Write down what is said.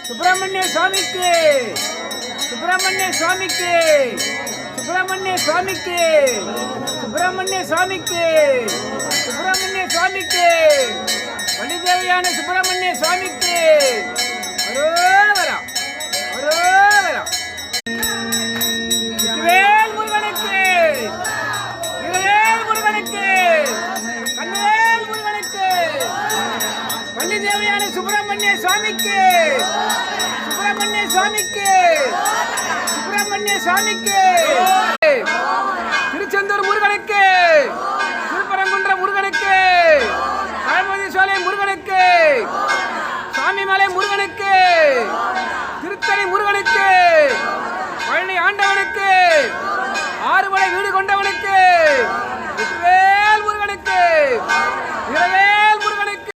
சுப்பிரமணிய சுவாமிக்கு, சுப்பிரமணிய சுவாமிக்கு, சுப்பிரமணிய சுவாமிக்கு, சுப்பிரமணிய சுவாமிக்கு, சுப்பிரமணிய சுவாமிக்கு, வள்ளிதேவியான சுப்பிரமணிய சுவாமிக்கு அரோகரா, அரோகரா. வேல் முருகனுக்கு, வேல் முருகனுக்கு, கண்ணவேல் முருகனுக்கு, வள்ளிதேவியான சுப்பிரமணிய சுவாமிக்கு, சுப்பிரமணிய சுவாமிக்கு, சுப்பிரமணிய சுவாமிக்கு, திருச்செந்தூர் முருகனுக்கு, திருப்பரங்குன்ற முருகனுக்கு, பழமுதி சோலை முருகனுக்கு, சாமிமலை முருகனுக்கு, திருத்தணி முருகனுக்கு, பழனி ஆண்டவனுக்கு, ஆறுமலை வீடு கொண்டவனுக்கு, வேல் முருகனுக்கு,